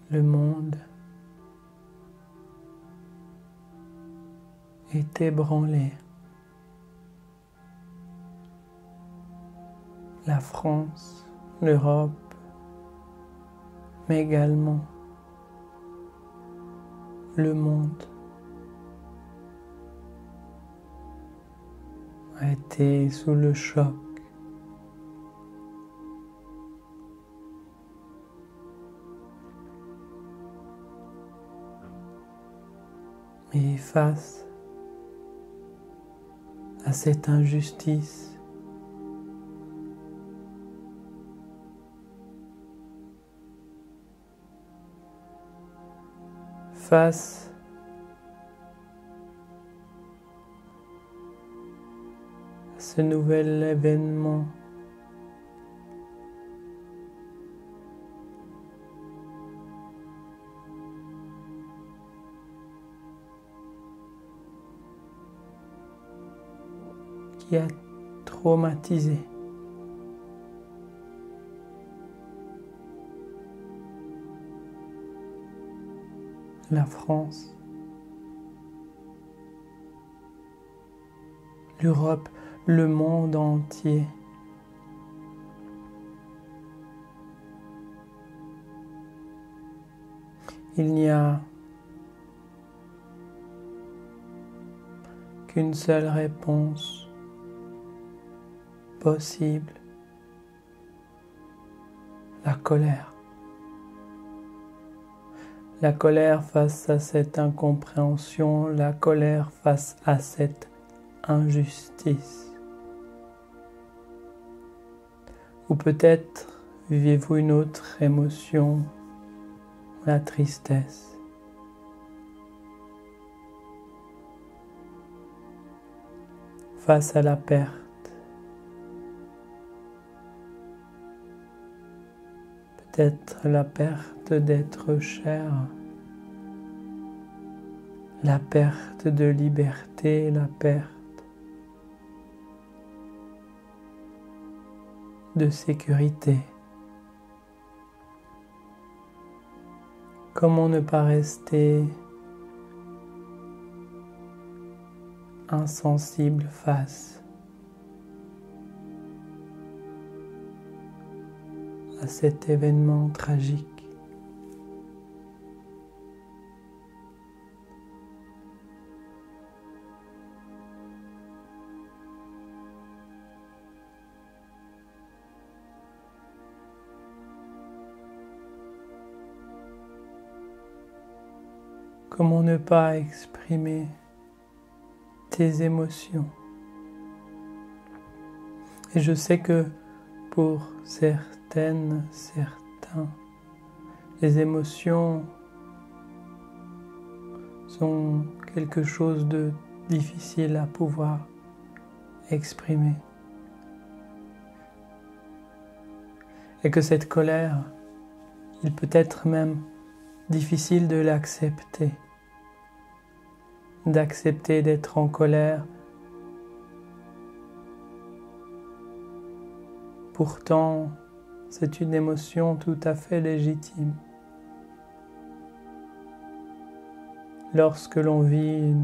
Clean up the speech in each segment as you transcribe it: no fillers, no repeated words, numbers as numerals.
Le monde est ébranlé. La France, l'Europe, mais également le monde a été sous le choc. Et face à cette injustice, face à ce nouvel événement, qui a traumatisé la France, l'Europe, le monde entier. Il n'y a qu'une seule réponse possible: la colère. La colère face à cette incompréhension, la colère face à cette injustice. Ou peut-être vivez-vous une autre émotion, la tristesse. Face à la perte. Peut-être la perte d'être cher, la perte de liberté, la perte de sécurité. Comment ne pas rester insensible face à cet événement tragique? Comment ne pas exprimer tes émotions? Et je sais que pour certaines, certains, les émotions sont quelque chose de difficile à pouvoir exprimer. Et que cette colère, il peut être même difficile de l'accepter. D'accepter d'être en colère. Pourtant, c'est une émotion tout à fait légitime. Lorsque l'on vit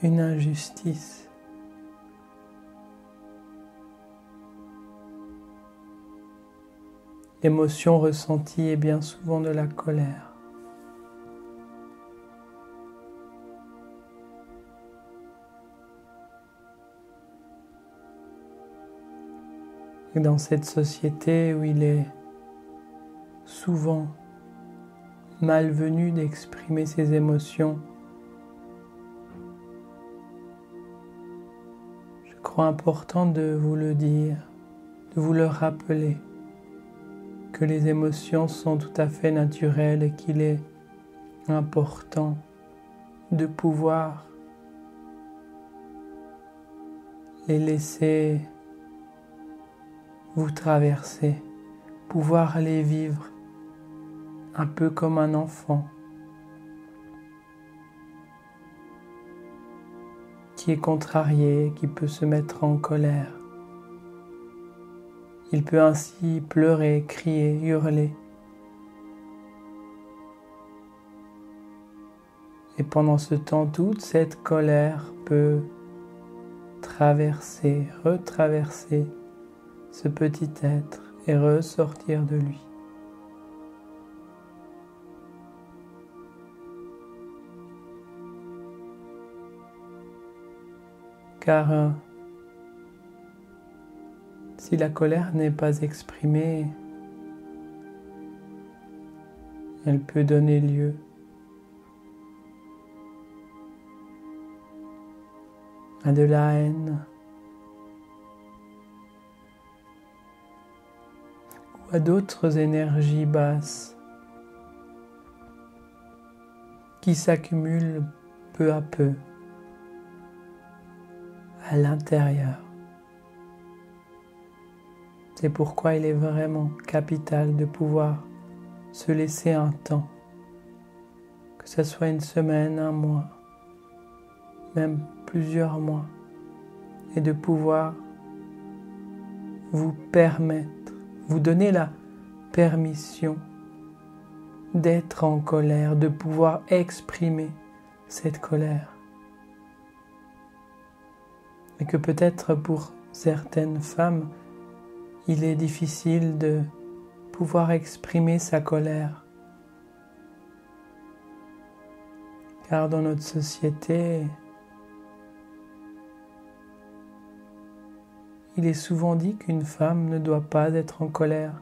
une injustice, l'émotion ressentie est bien souvent de la colère. Et dans cette société où il est souvent malvenu d'exprimer ses émotions, je crois important de vous le dire, de vous le rappeler, que les émotions sont tout à fait naturelles et qu'il est important de pouvoir les laisser vous traverser, pouvoir les vivre un peu comme un enfant qui est contrarié, qui peut se mettre en colère. Il peut ainsi pleurer, crier, hurler. Et pendant ce temps, toute cette colère peut traverser, retraverser ce petit être et ressortir de lui. Car si la colère n'est pas exprimée, elle peut donner lieu à de la haine ou à d'autres énergies basses qui s'accumulent peu à peu à l'intérieur. C'est pourquoi il est vraiment capital de pouvoir se laisser un temps, que ce soit une semaine, un mois, même plusieurs mois, et de pouvoir vous permettre, vous donner la permission d'être en colère, de pouvoir exprimer cette colère. Et que peut-être pour certaines femmes, il est difficile de pouvoir exprimer sa colère. Car dans notre société, il est souvent dit qu'une femme ne doit pas être en colère.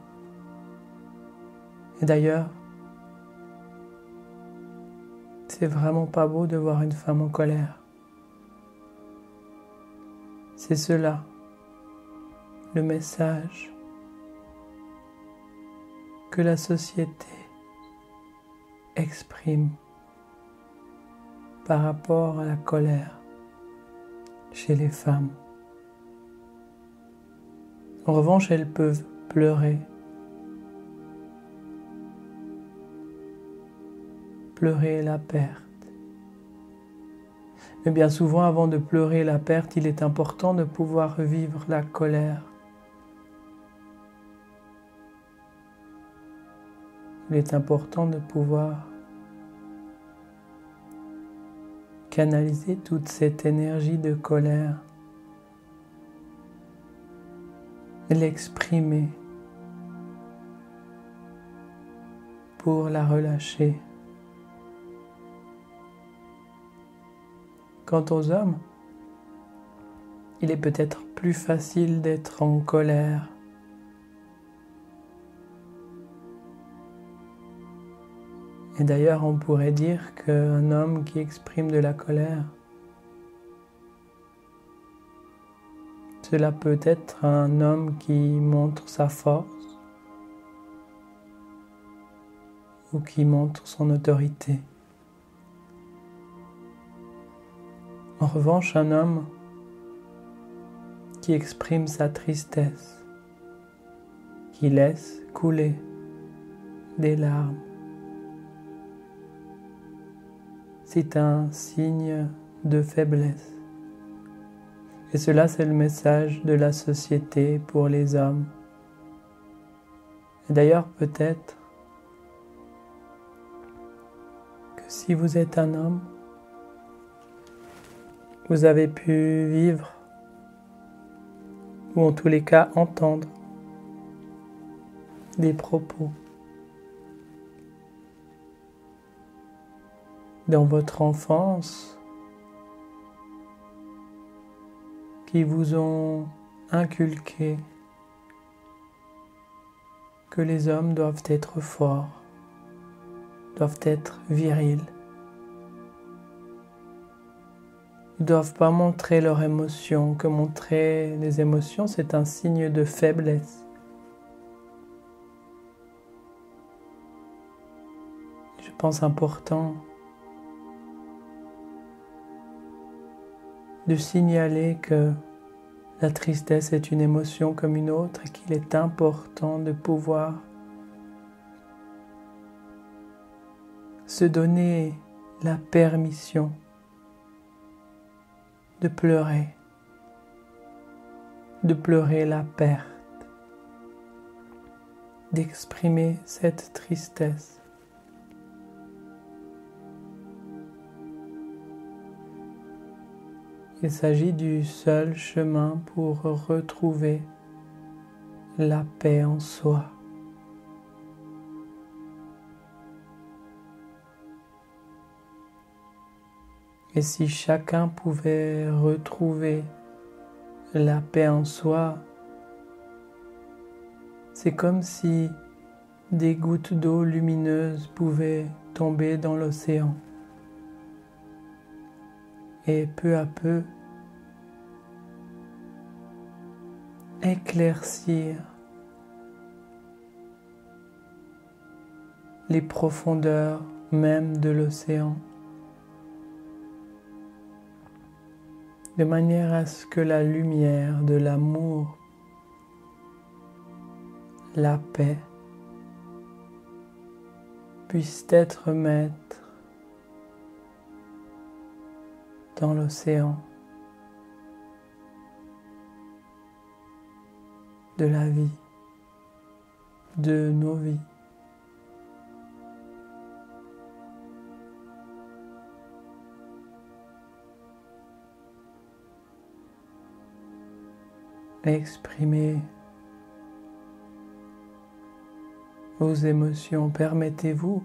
Et d'ailleurs, c'est vraiment pas beau de voir une femme en colère. C'est cela, le message que la société exprime par rapport à la colère chez les femmes. En revanche, elles peuvent pleurer la perte. Mais bien souvent, avant de pleurer la perte, il est important de pouvoir vivre la colère. Il est important de pouvoir canaliser toute cette énergie de colère et l'exprimer pour la relâcher. Quant aux hommes, il est peut-être plus facile d'être en colère. Et d'ailleurs, on pourrait dire qu'un homme qui exprime de la colère, cela peut être un homme qui montre sa force ou qui montre son autorité. En revanche, un homme qui exprime sa tristesse, qui laisse couler des larmes, c'est un signe de faiblesse. Et cela, c'est le message de la société pour les hommes. Et d'ailleurs, peut-être que si vous êtes un homme, vous avez pu vivre, ou en tous les cas entendre, des propos dans votre enfance qui vous ont inculqué que les hommes doivent être forts, doivent être virils, ne doivent pas montrer leurs émotions, que montrer les émotions c'est un signe de faiblesse. Je pense important de signaler que la tristesse est une émotion comme une autre et qu'il est important de pouvoir se donner la permission de pleurer la perte, d'exprimer cette tristesse. Il s'agit du seul chemin pour retrouver la paix en soi. Et si chacun pouvait retrouver la paix en soi, c'est comme si des gouttes d'eau lumineuses pouvaient tomber dans l'océan. Et peu à peu, éclaircir les profondeurs même de l'océan, de manière à ce que la lumière de l'amour, la paix, puisse être maître dans l'océan de la vie, de nos vies. Exprimez vos émotions. Permettez-vous,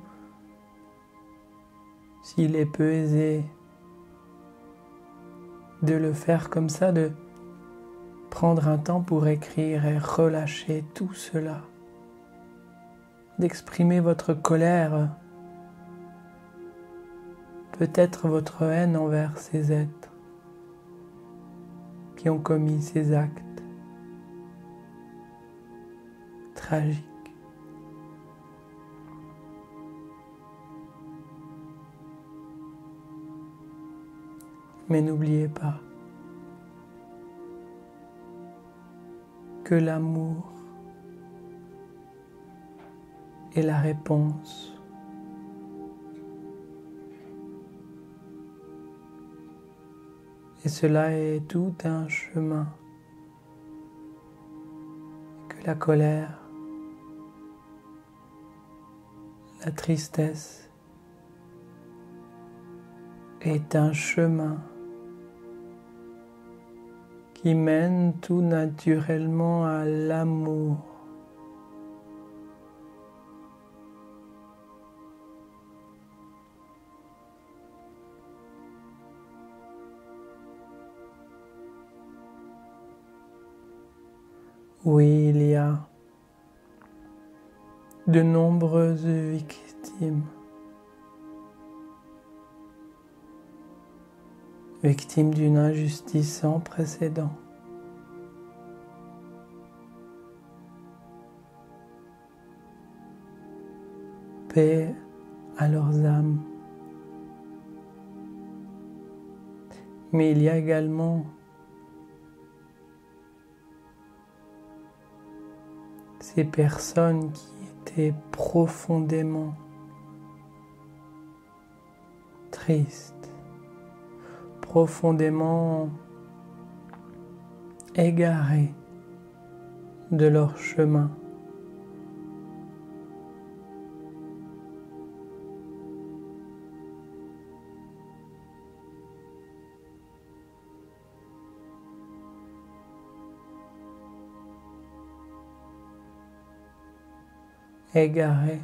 s'il est peu aisé, de le faire comme ça, de prendre un temps pour écrire et relâcher tout cela, d'exprimer votre colère, peut-être votre haine envers ces êtres qui ont commis ces actes tragiques. Mais n'oubliez pas que l'amour est la réponse. Et cela est tout un chemin. Que la colère, la tristesse est un chemin qui mène tout naturellement à l'amour. Oui, il y a de nombreuses victimes. Victimes d'une injustice sans précédent. Paix à leurs âmes. Mais il y a également ces personnes qui étaient profondément tristes, profondément égarés de leur chemin. Égarés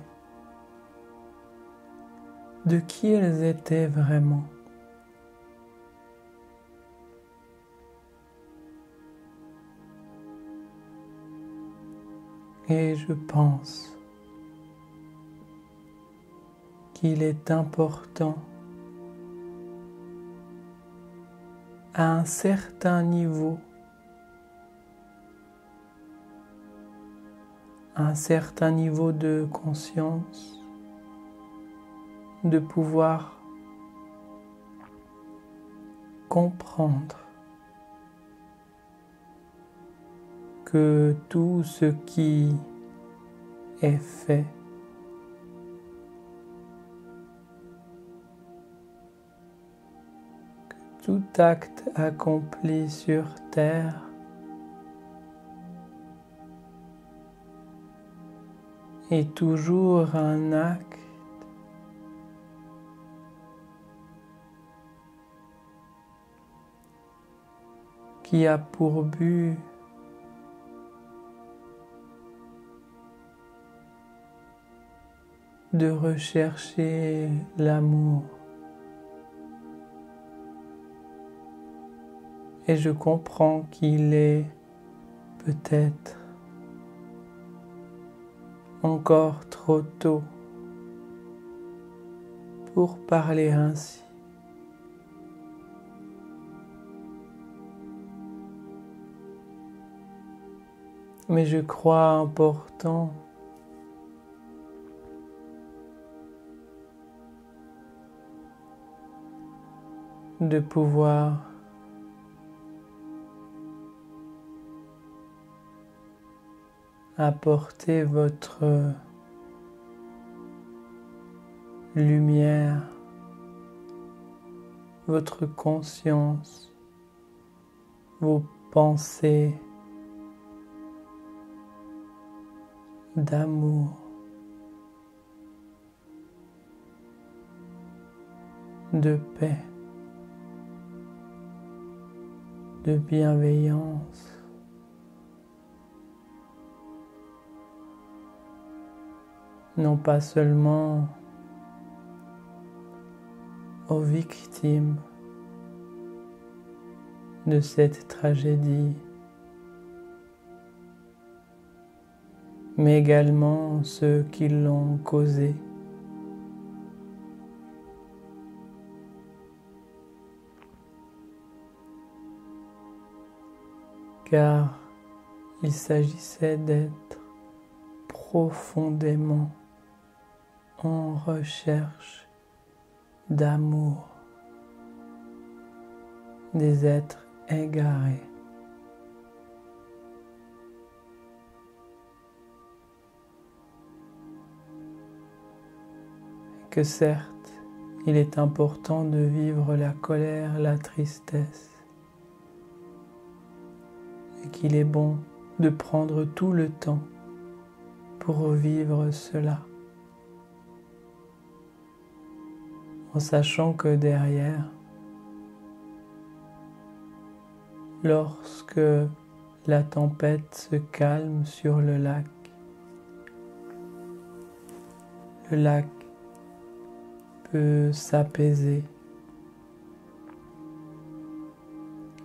de qui elles étaient vraiment. Et je pense qu'il est important à un certain niveau, de conscience, de pouvoir comprendre que tout ce qui est fait tout acte accompli sur terre est toujours un acte qui a pour but de rechercher l'amour. Et je comprends qu'il est peut-être encore trop tôt pour parler ainsi. Mais je crois important de pouvoir apporter votre lumière, votre conscience, vos pensées d'amour, de paix, de bienveillance. Non pas seulement aux victimes de cette tragédie, mais également ceux qui l'ont causée. Car il s'agissait d'être profondément en recherche d'amour, des êtres égarés. Que certes, il est important de vivre la colère, la tristesse, et qu'il est bon de prendre tout le temps pour vivre cela, en sachant que derrière, lorsque la tempête se calme sur le lac peut s'apaiser.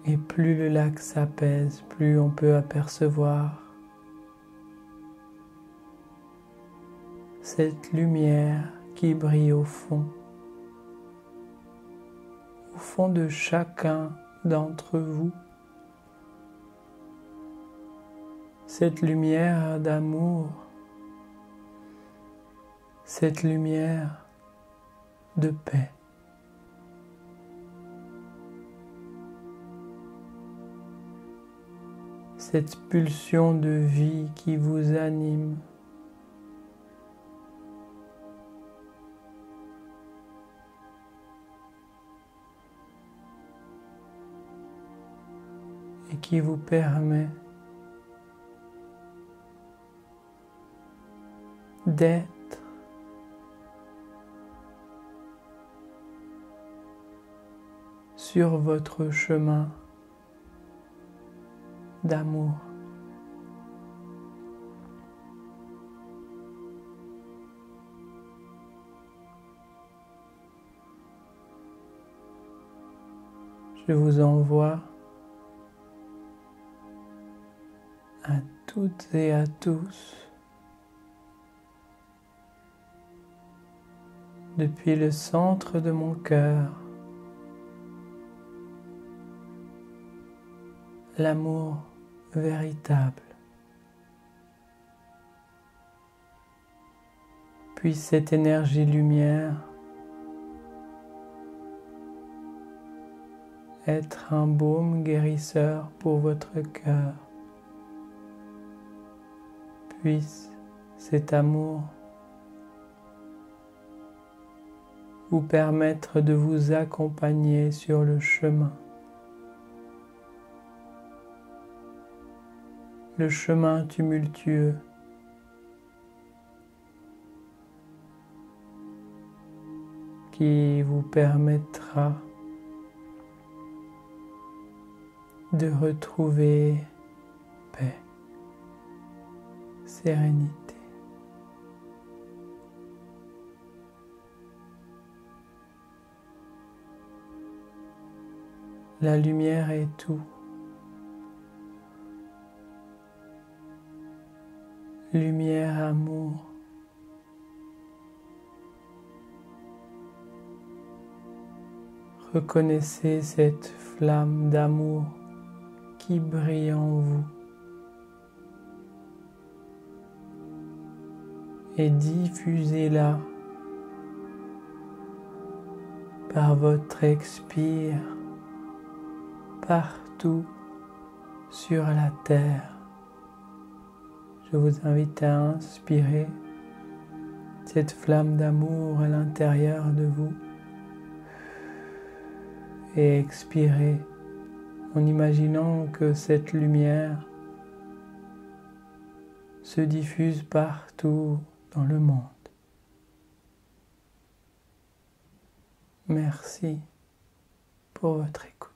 Et plus le lac s'apaise, plus on peut apercevoir cette lumière qui brille au fond de chacun d'entre vous. Cette lumière d'amour, cette lumière de paix. Cette pulsion de vie qui vous anime. Et qui vous permet d'être sur votre chemin d'amour. Je vous envoie à toutes et à tous depuis le centre de mon cœur l'amour véritable. Puisse cette énergie lumière être un baume guérisseur pour votre cœur. Puisse cet amour vous permettre de vous accompagner sur le chemin. Le chemin tumultueux qui vous permettra de retrouver paix, sérénité. La lumière est tout. Lumière, amour. Reconnaissez cette flamme d'amour qui brille en vous et diffusez-la par votre expire partout sur la terre. Je vous invite à inspirer cette flamme d'amour à l'intérieur de vous et expirer en imaginant que cette lumière se diffuse partout dans le monde. Merci pour votre écoute.